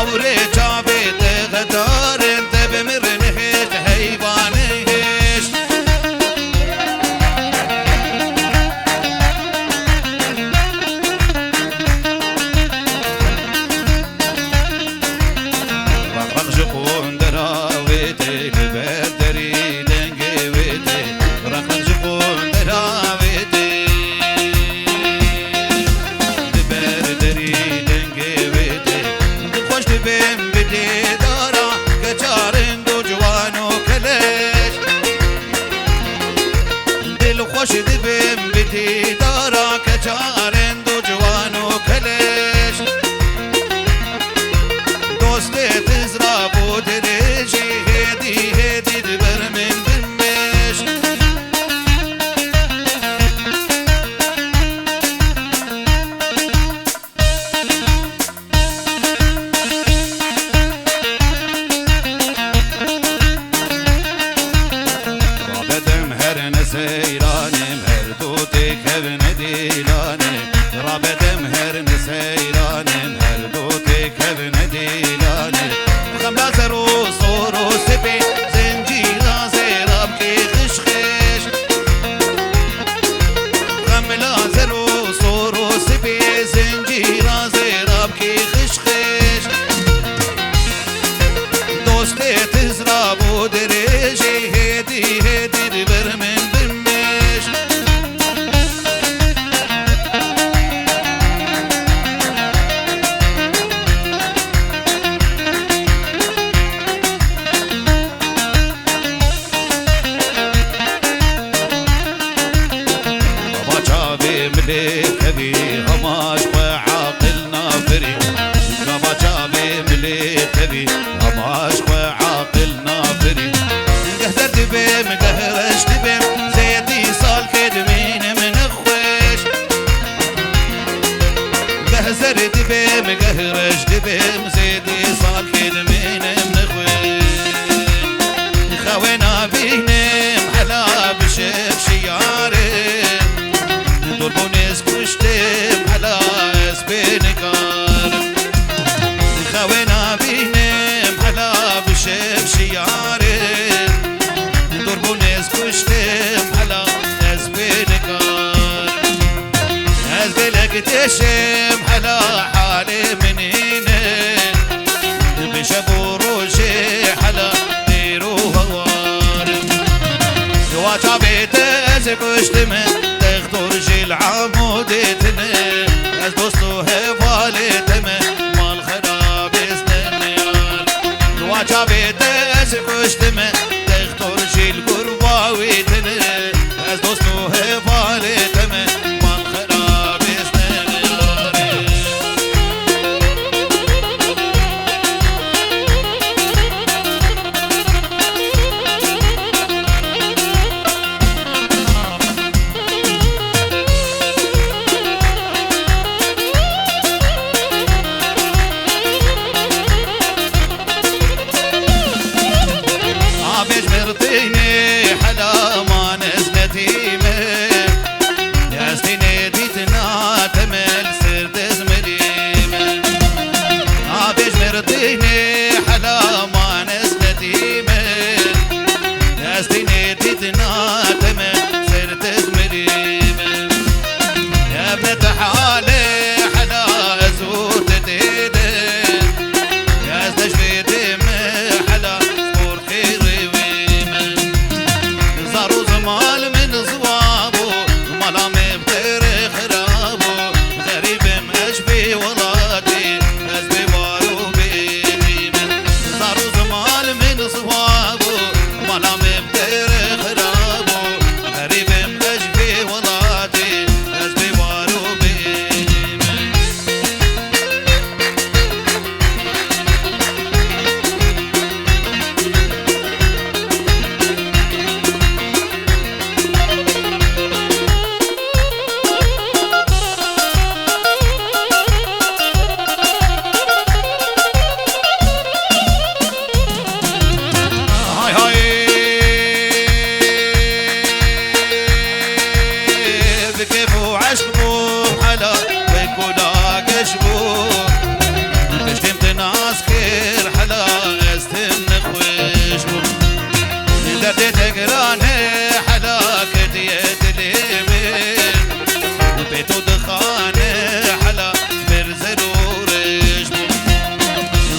باوري چاوي تغدار انت بمرنهش حيوانهش رغرغ جقون دراويتي البردري لنقويتي رغرغ جقون دراويتي البردري لنقويتي خوش تبين بدي دارا كجارن دو جوانو كلش دل خوش تبين بدي دارا كجارن دو جوانو كلش دوستي تزرب ودريجي هدي هدي دبر من بمش رابدم هر نسيرانم هر دوتي كبن ديلانم رابدم هر نسيرانم هر دوتي كبن ديلانم غملا زرو صورو سبي زنجيرا زيراب كي خشخش غملا زرو صورو سبي زنجيرا زيراب كي خشخش دوستي تزراب ودريجي هدي هدي دبر من بمش بابا جابي مليك كبي هماش وعاقلنا فري بابا جابي مليك كبي هماش وعاقلنا فري قهدر دبيم قهرش دبيم زيتي صال كدمين من خوش قهزر دبيم قهرش دبيم زيتي صال كدمين من خوش خوينا بينم حلا بشف شيارم دولبونيز كشتم حلا اسبينكار خوينا بينم حلا بشف شيارم دولبونيز كشتم حلا اسبينكار ازبلك تشم حلا حالي من هنا بشبو روجي حلا ديرو هوار واجا بيت ازكشتم تختور جيل عمودتنا از دوستو هفالتم مال خراب اسنيار واجا بيت ازكشتم تختور جيل قرباويتنا از دوستو هفالتم مال خراب اسنيار عبيش مرتيني حلا ما نزلتيمه يا سني ديتنا تمل سرت زمريمه عبيش مرتيني حلا ما نزلتيمه يا سني ديتنا تمل سرت زمريمه يا ابنة حالي حلا زوت ديده يا استشفيتي حلا سبور خيري ويمن زارو زمال من صوابو مالا مبتري خرابو غريب مشبي ولادي نزبي وارو بيمن زارو زمال من صوابو مالا مبتري خرابو غريب مشبي ولادي نزبي وارو بيمن عشقو حلا ويكولا قشبو تشتمت ناسك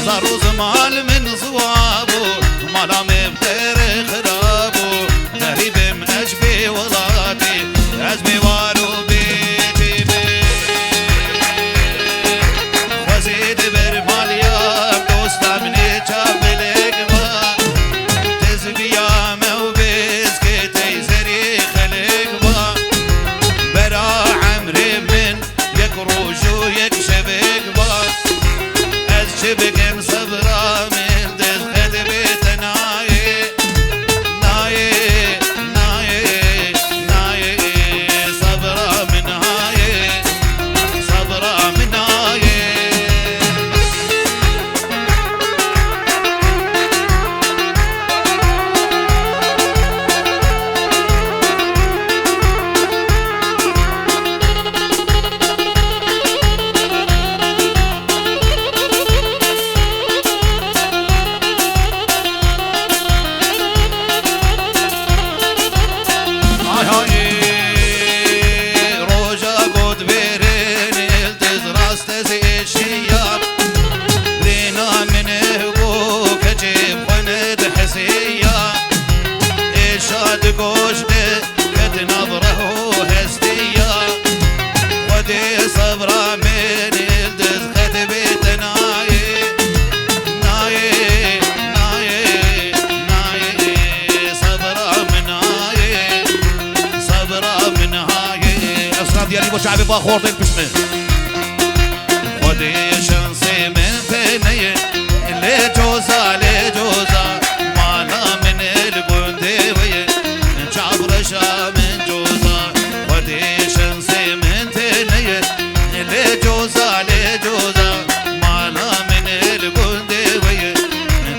زارو زمال من صوابو مالا مبتر خرابو غريب مأجبي ولاتي أجبي وارو بيتي بي وزيد برماليا دوستا مني جابلك ما تزبيا موبيز كتي زري خلق ما برا عمري من يكروجو يكشبك ما أجبك مصبرا من دخل بيت ناي ناي ناي ناي صبرا من هاي صبرا من هاي صبرا من الدز خد بيت ناي ناي ناي ناي صبرا من هاي صبرا من هاي أصناف ديالي بو شعبي باخور ديال بسمه خدي شنصي من فيني اللي جوزا لجوزا مانا من القندوية جابرشا من جوزا خدي شنصي من فيني اللي جوزا لجوزا مانا من القندوية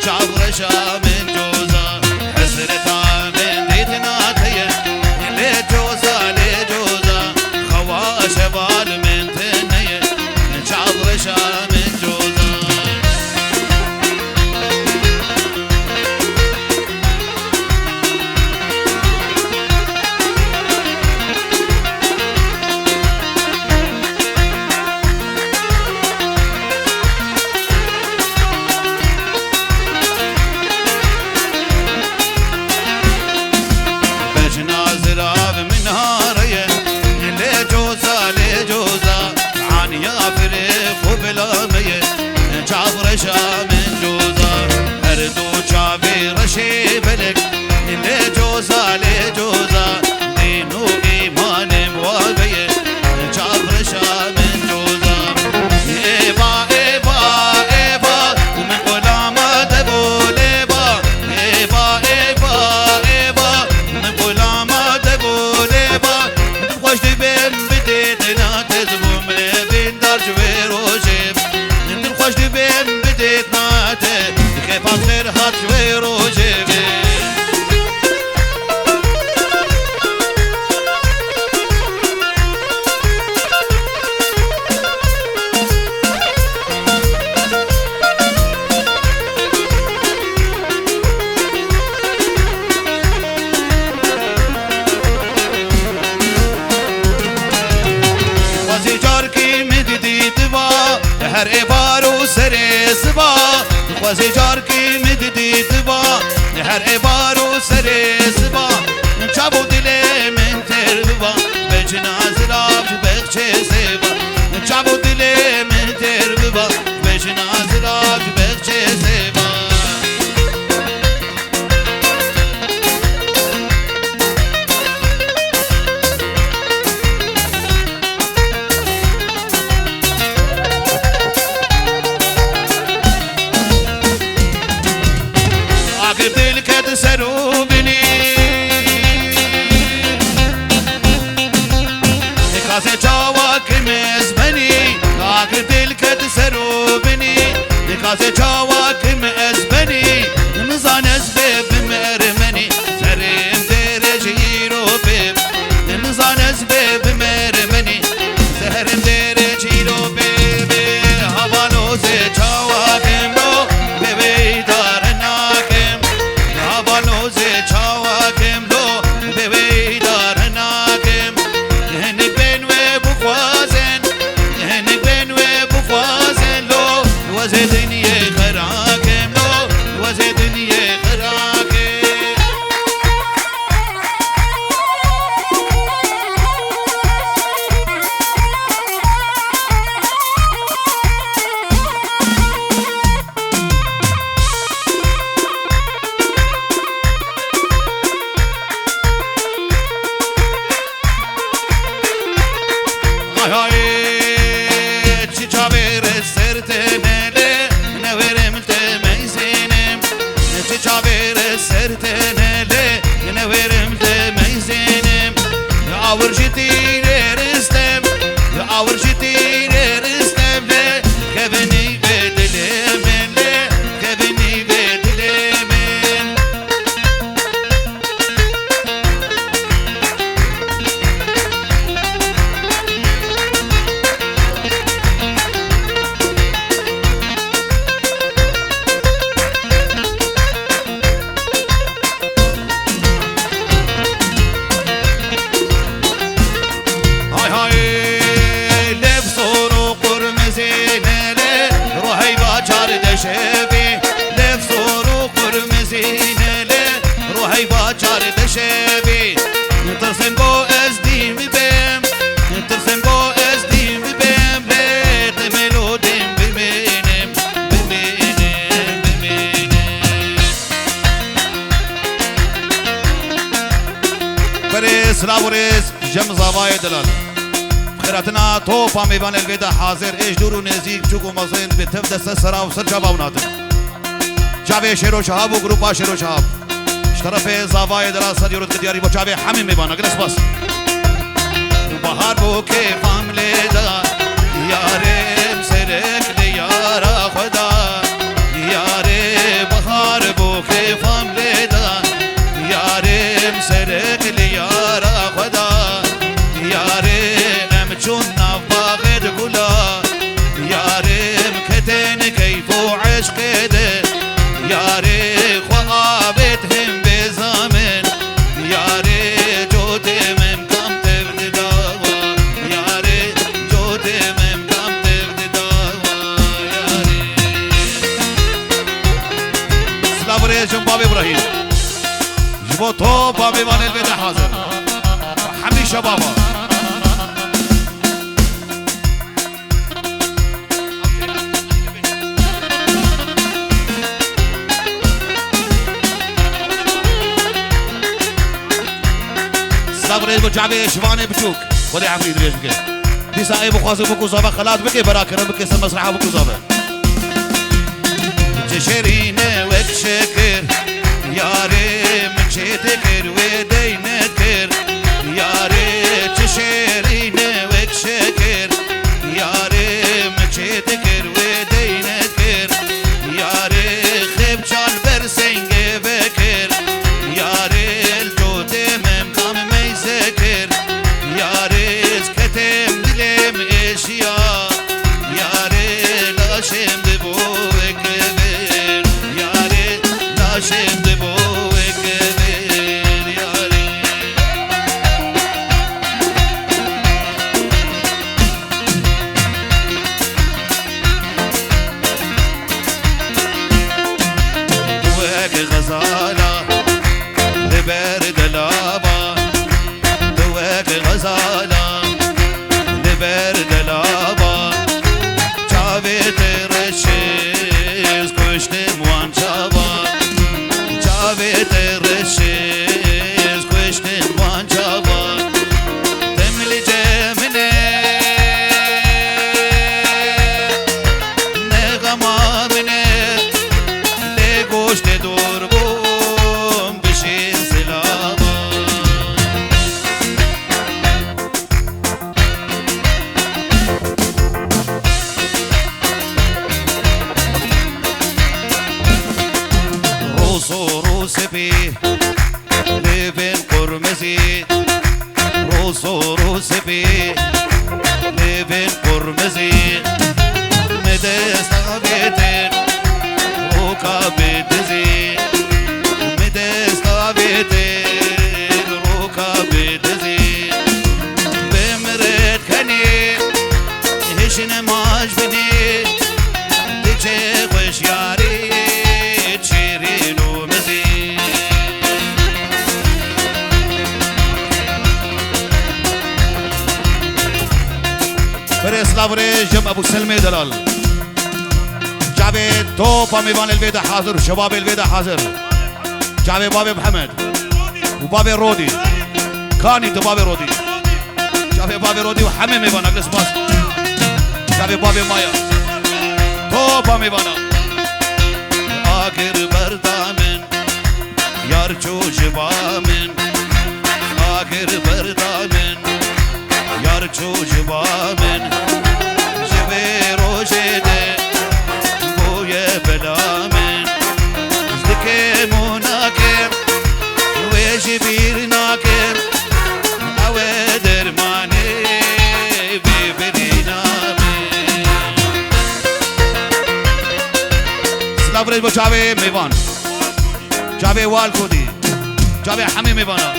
جابرشا من جوزا حسرتها من ديتنا تيه اللي جوزا لجوزا خوا شبال من ثنيه جابرشا من جوزا جابرشا من جوزا هردو جابي رشي بلك اللي جوزا لجوزا دينو إيمان موابي جابرشا من جوزا إيبا إيبا إيبا ومن غلامة دبول إيبا إيبا إيبا إيبا ومن غلامة دبول إيبا خوش دبين بديتنا تزبوم لبين دار جوير وجيب خوش دبين بديت ناته كيف أصير هات جوير وجيبي خوزي جاركي مددي تبا هر إبارو سري سبا خوزي جاركي مددي تبا هر إبارو سري سبا نشابو دلي من تربا بجناز رابج بخشي سبا نشابو دلي من تربا بجناز رابج بخشي سبا سروبني كاسه جواك مزبني كاك دلك سروبني كاسه جواك مزبني نزان اسبب مرمني سرم درجي روبب نزان اسبب مرمني سرم درجي روبب هوانو زي جواك مو ببي دارناكم هوانو زي جواك مو ببي دارناكم هنك بين وبخوازن هنك بين وبخوازن لو وزدني خرا سرتنا لي نورم دميزينم يعور جتي رستم يعور جتي رستم لي كبني بدلمن لي كبني بدلمن شبي لفصور وقرمزين له روحي باجار دشبي ترسم بو ازديم بيم ترسم بو ازديم بيم ليت ميلوديم بمينم بمينم بمينم بريس راوريس جم زوايا دلال خيراتنا توفا ميبان الويدا حاضر ايش دورو نزيك چوكو مزين بتف دست سرا و سر جواب نادن جاوه شیرو شهاب و گروپا شیرو شهاب طرف زاوای دراسة يرد كدياري بو جاوه حمي ميبان اگرس بس بحار بو که فامله دا یارم سرک لیارا خدا یاره بحار بو که فامله دا یارم سرک لیارا خدا یاره چون نباغد گلا یارم کتن کیف و عشق ده یاره خوابت هم بزامن یاره جودمم کم ترد داوا یاره جودمم کم ترد داوا یاره سلام ریشم باب ابراهیم جبو تو باب ایوان الویده حاضر همیشه بابا صبري بجعبي شواني بشوك خذي عفريت ليش بكي دي ساقي بخوازي بكو صابة خلاص بكي براكر بكي سم مسرحة بكو صابة تشيريني وك شكر ياري مشيتكر ودينتكر ياري تشيريني وك شكر ياري مشيتكر ودينتكر ياري خبشان برسنج بكر ياري الجودمم ذكر ياريز كتم دلم اشياء ياري لاشم دبوك بير ياري لاشم دبوك بير ياري دوك غزالة لبرد لابا غزالا لبرد لابا جاوه ترشیز کشتم وان جابا جاوه ترشیز کشتم وان جابا تملی جمنه نغما منه لگوشت دور بوم بشین سلابا روسبي لبن قرمزي روسبي لبن قرمزي مدستابيتن روكا بدزي مدستابيتن روكا بدزي بمرد كني هشن ماج بني تجي خوش ياري تشيرين ومزي فريس لافري جم ابو سلمي دلال جابي توبا ميوان البيضة حاضر شباب البيضة حاضر جابي بابي محمد وبابي رودي كاني تو بابي رودي جابي بابي رودي وحمي ميوان اجلس باس جابي بابي مايا توبا ميوانا آخر بردامن جبا من آخر بردامن يارجو جبا من جبي روجده بويا بلا من زدكي مناكم ويجبير ناكم أودر ماني ببرينا من سلافريج بو جاوي ميوان جاوي والكودي جاوي حمي ميوانا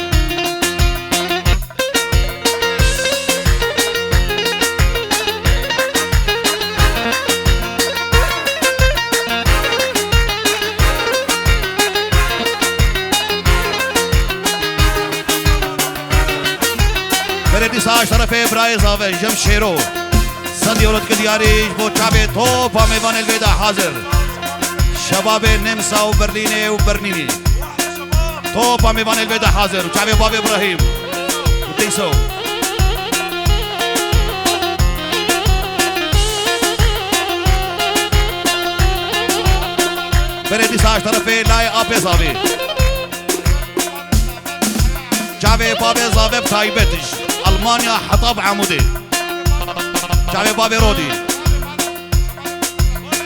بردي ساش طرفي براي زاوي جم شيرو صدي ولد كدياريج بو جاوي توبا ميوان الفيدا حاضر شباب نمسا وبرليني وبرنيني توبا ميوان الفيدا حاضر وجاوي بابي ابراهيم وديسو بردي ساش طرفي لاي ابي زاوي جاوي بابي زاوي بتايبتش ألمانيا حطاب عمودي جاوي بابي رودي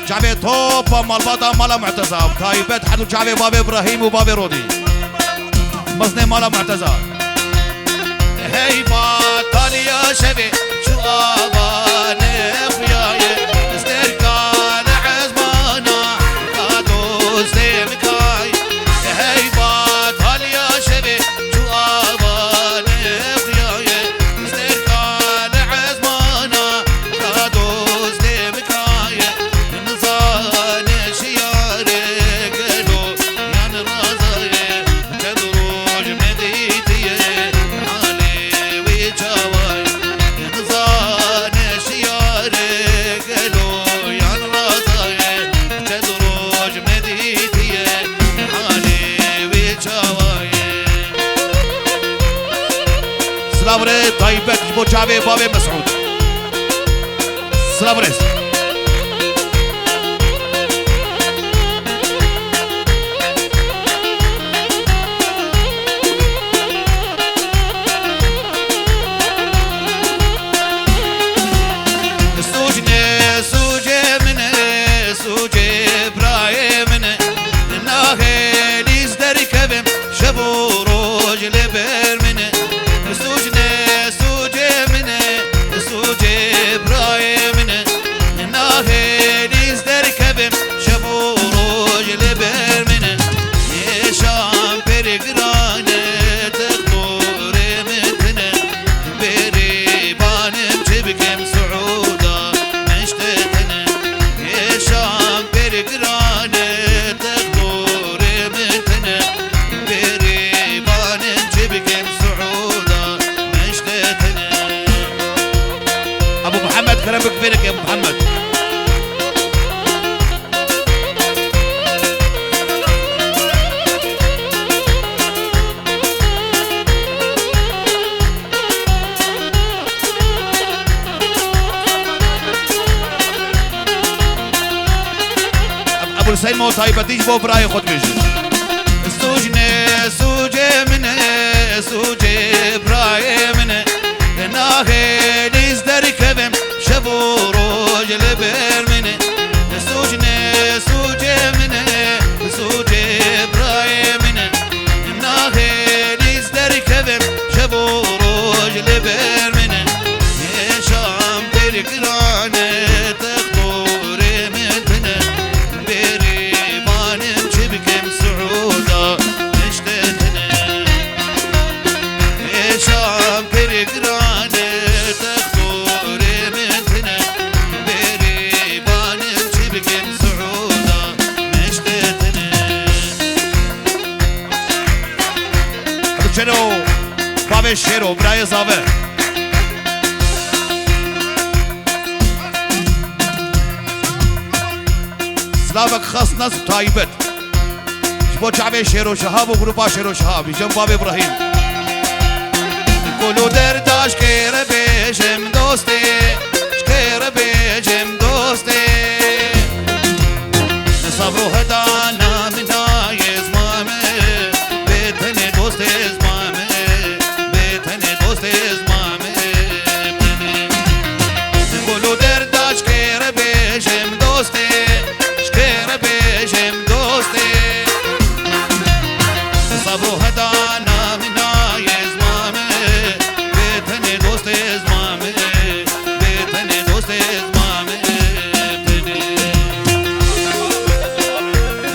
جاوي توبا مالباتا مالا معتزة تايبت حدو جاوي بابي إبراهيم وبابي رودي مزني مالا معتزة هي باتالي يا شبي شو آباني خياي استركان عزمانا كادو سيمكاي هي باتالي يا شبي شو آباني خياي استركان عزمانا كادو سيمكاي نصان شياري قلو يان رازاي تدروج مديتي حالي ويجاواي نصان شياري قلو يان رازاي تدروج مديتي حالي ويجاواي سلامري طيبك جبو جابي بابي مسعود سلامريس سوجني سوجي من سوجي براي من ناهي ليز دري كبم شبو روج لبر من سوجني سوجي من سوجي براي من ناهي ليز دري كبم شبو روج لبر من يشام برقرانه تخطوري متنا بري بانم جبكم سعودا مشتتنا يشام برقرانه تخطوري متنا بري بانم جبكم سعودا مشتتنا ابو محمد كرمك بينك يا ابو محمد ابو الحسين مو طيبه تيجي بو براي خد بيجي سوجني سوجي من سوجي براي من ناهي ليز دري كبم شبو روج لبر من سوجني سوجي من سوجي براي من ناهي ليز دري كبم شبو روج لبر من يشام برقرانه تخطوري متنا بري بانم جبكم سعودا مشتتنا يشام برقرانه تخطوري متنا بري بانم جبكم سعودا مشتتنا ابو شنو بابي شيرو براي زاوي سلامك خاص ناس طيبت جبو شعبي شيرو شهاب وجروبا شيرو شهاب جنب باب ابراهيم يقولوا درداش كير بيجم دوستي شكير بيجم دوستي صبروا هدانا من دايز مامي بيت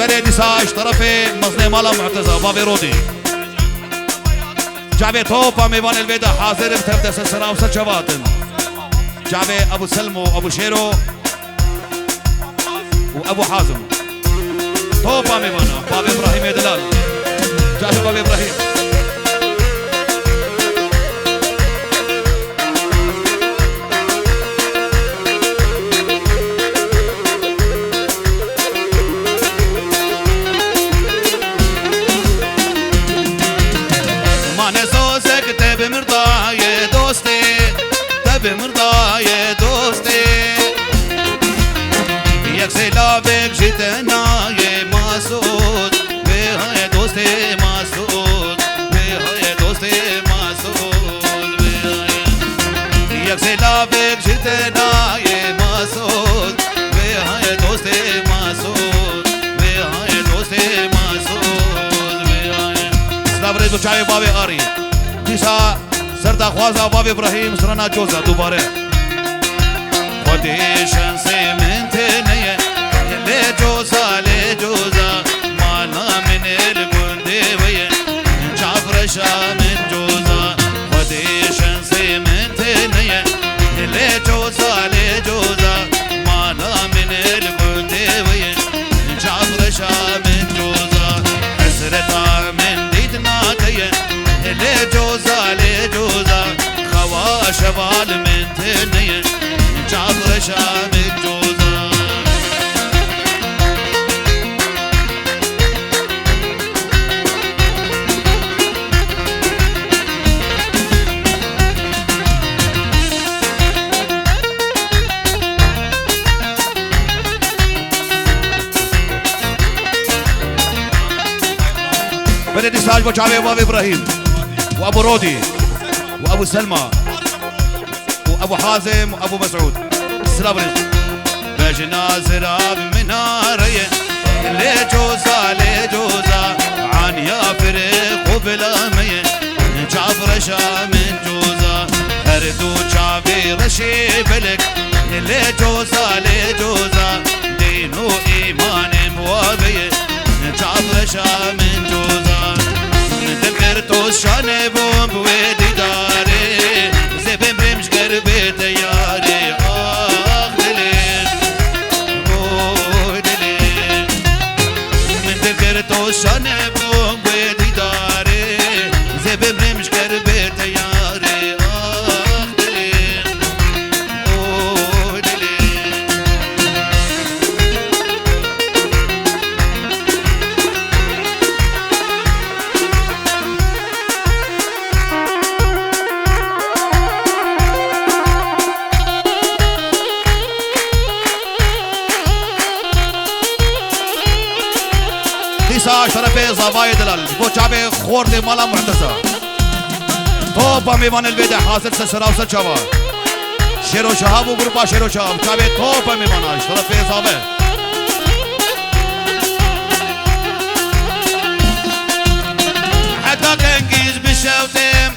بلدي ساش طرفي مصنع مالا معتزة بابي رودي جعبي توبا ميوان البيدا حاضر بتبدأ سلسلة وسط شباتن جعبي أبو سلمو أبو شيرو وأبو حازم توبا ميوانا بابي إبراهيم يا دلال جعبي بابي إبراهيم مرضاي دوستي ياك سلابك جيتنا يا مسعود بها يا دوستي مسعود بها يا دوستي مسعود ياك سلابك جيتنا يا مسعود بها يا دوستي مسعود بها يا دوستي مسعود سلام دو چای بابی آری دیسا سردا خوازا بابی ابراهیم سرنا جوزا دوباره خودی شانسی من تنیه لجوزا لجوزا مانا من الگندی ویه جعفرشا من جوزا خودی شانسی من تنیه لجوزا لجوزا مانا من الگندی ویه جعفرشا من جوزا حسرتا من دیدنا تیه لجوزا لجوزا خوا شبال من تنية جعفر شام الجوزا بلدي ساج بوچاوي بابي ابراهيم وابو رودي وابو سلمى وابو حازم وابو مسعود السلام عليكم بجنا زراب منارية لجوزا لجوزا عن يا فريق وبلا مية جعفر شام من جوزا هردو شعبي رشي بلك لجوزا لجوزا دينو ايمان موابية جعفر شام من جوزا تذكرتو شان بوم بويدي داري زبم رمش قربي تياري آخ دلين أوه دلين من تذكرتو شان بوم بويدي داري زبم رمش قربي تياري آخ دلين أوه دلين ديسا شرفي زواي دلال بوچاوي خورد مالا معتزة توبا ميوان البيدا حاصل سلسلة وسط شباب شيرو شهاب وغربا شيرو شهاب چاوي توبا ميوانا شرفي زواي حتى تنقيز بالشوتم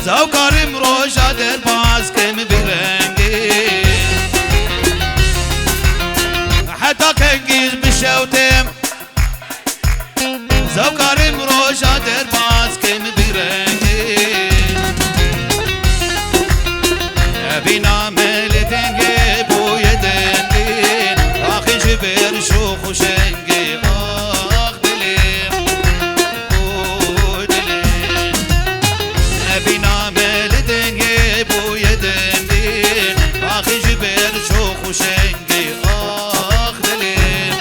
زوكارم روشا درباز كم برنجي حتى تنقيز بالشوتم زوكارم روشا درباز كم برنجي بينا ملتنجي بو يدندين اخي جبر شوخ وشنجي اخ دليم او دليم بينا ملتنجي بو يدندين اخي جبر شوخ وشنجي اخ دليم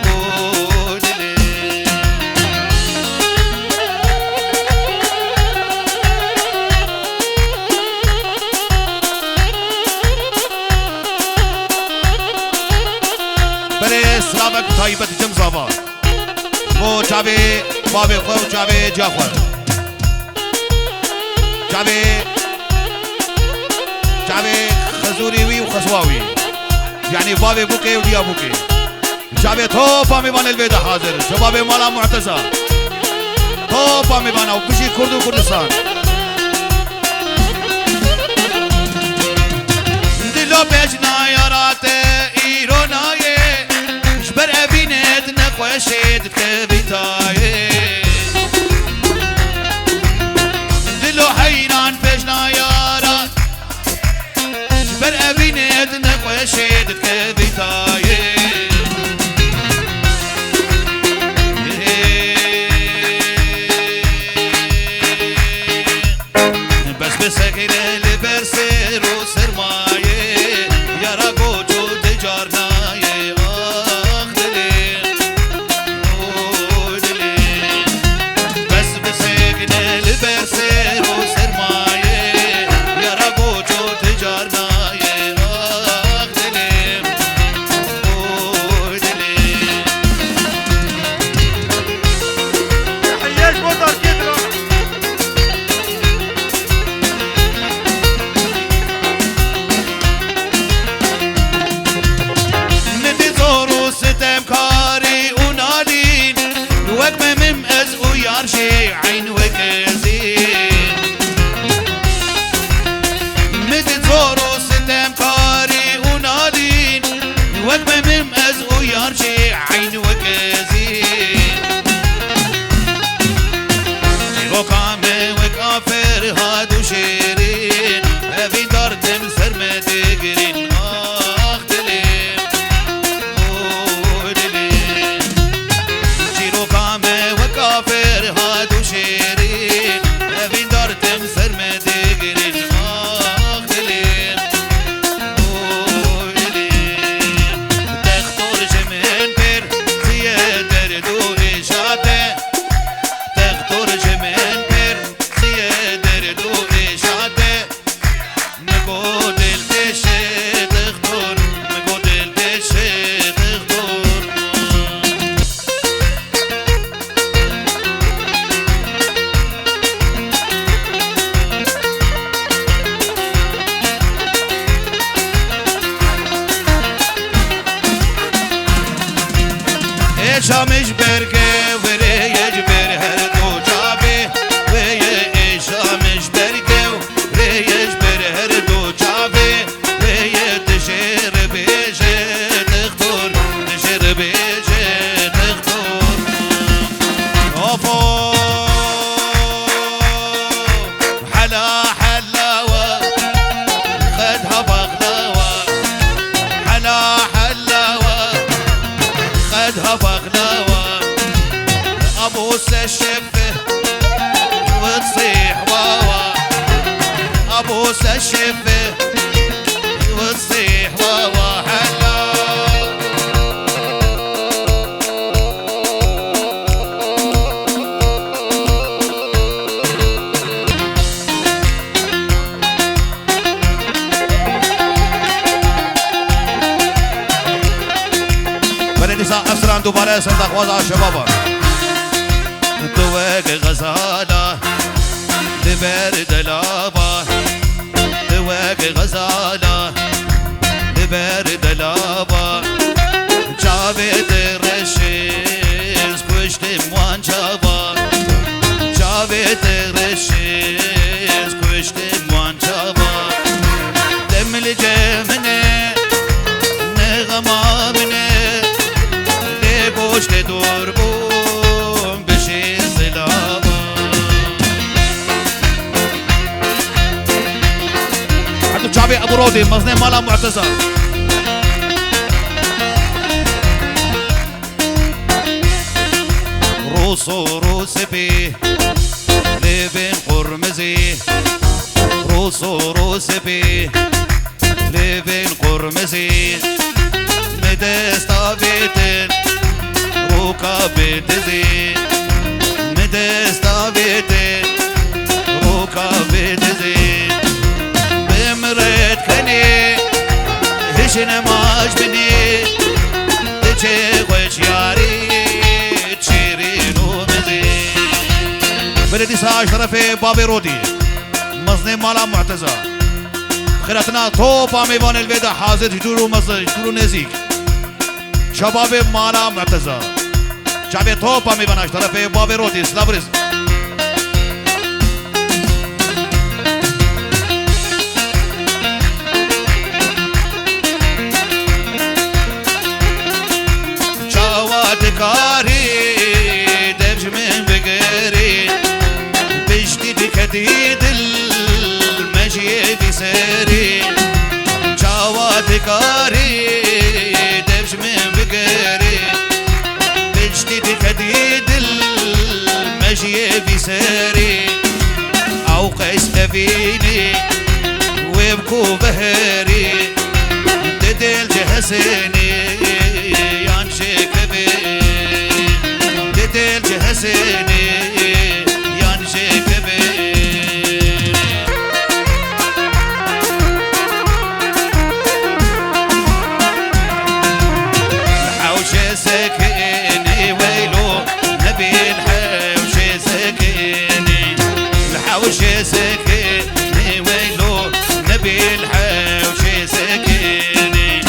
او دليم بله سلامك طيبة جم زابا بو چاوي بابي خو چاوي جعفر چاوي خزوري وي وخسواوي يعني بابي بوكي وديا بوكي چاوي توبا ميوان البيدا حاضر شباب مالا معتزة توبا ميوانا وبشي كردو كردستان دلو بجنا يارات ايروناي شبر نخوشید کبیتای دلو حیران پیشنا یارا بر اوینید نخوشید کبیتای بس بسکره لبر سر و سرمایه یارا گوچو تجارنایه آخ دلی او دلی بس بسکره لبر سر و سرمایه یارا گوچو تجارنایه آخ دلی او دلی حياش مطر كدرة ستمكاري ونالين وقمة ممأز ويارشي عين وكزين مدد زورو ستمكاري ونالين وقمة ممأز ويارشي عين وكزين جيغو كامي وكافر هادو شيرين هفي دارتم سرمدقرين كافر هادو شيرين ابين دارتم سرمدقرين آخ دلين دلين تختار جمن بر زيادر دو إشاته تختار جمن بر زيادر دو إشاته نقول الدشة تختار نقول الدشة تختار شامش برگه وره یجبر هر دو جابه ویه شامش برگه وره یجبر هر دو جابه ویه تشیر بیشه تختور تشیر بیشه تختور آفو حلا حلاوه خدها بغلاوه حلا حلاوه خدها بغلاوه ابوس الشفه وتصيح واوا ابوس الشفه وتصيح واوا حلا نساء أسران دوباره صندوق وضع شبابا دوق غزالة لبر دلابا دوق غزالة لبر دلابا جاوید رشیز پشت موان جابا جاوید رشیز پشت موان جابا دم الجمنه نغما منه پشت دور بوم بشه زلابا عبدو جابي ابو رودي مزني مالا معتزر روسو روس بي لبن قرمزي روسو روس بي لبن قرمزي مدستا بيتن روكا بيتزي مدستا بيتن روكا بيتزي بمرت كني هشنا ماش بني تشي خوش ياري تشيرين ومزي بلدي ساعة شرفي بابي رودي مزني مالا معتزة خيراتنا توبا ميبان البيضة حاضر جدورو مزج جدورو نزيك شباب مالا معتزة شعبي توبا ميباناش طرفي بابي رودي سلابرز شواتك کاری دبج من بگری بجدی دکدی دل مجیه بی سری چاوات کاری دبج من بگری بجدی دکدی دل مجیه بی سری او قیس نبینی ويبكو بهري تدل جهسني يانشي كبير تدل جهسني يانشي كبير الحوشة سكيني ويلو نبي الحوشة سكيني الحوشة سكيني ويلو نبي الحوشي سكيني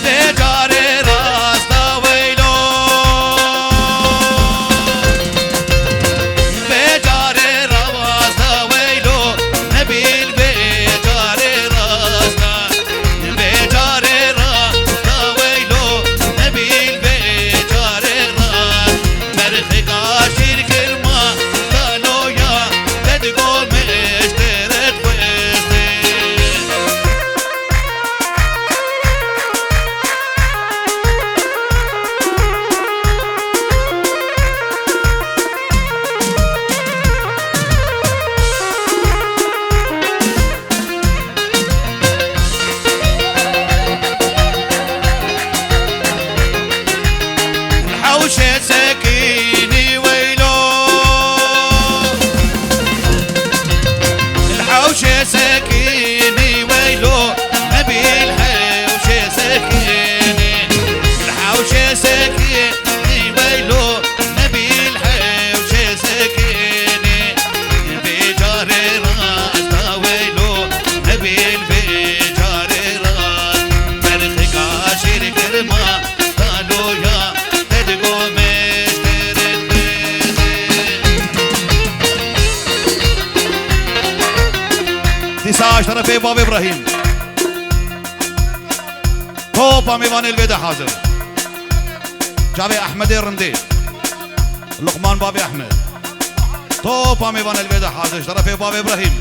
بجاري راس طويلو بجاري راس طويلو نبي البجاري راسنا بجاري راس طويلو نبي البجاري راس مرخي قاشير كلمة قالوا يا تدقوا مشترك الحوشة سكيني ويلو الحوشة سكيني ويلو نبي الحوشة سكيني الحوشة سكيني ويلو نبي الحوشة سكيني بجاري راس ويلو نبي البجاري راس مرخي قاشير كرما قالوا يا تدقوا مشترك تسعة طرفي باب ابراهيم توبا ميوان البيضة حاضر جابي احمد الرمدي لقمان بابي احمد توبا ميوان البيضة حاضر طرفي باب ابراهيم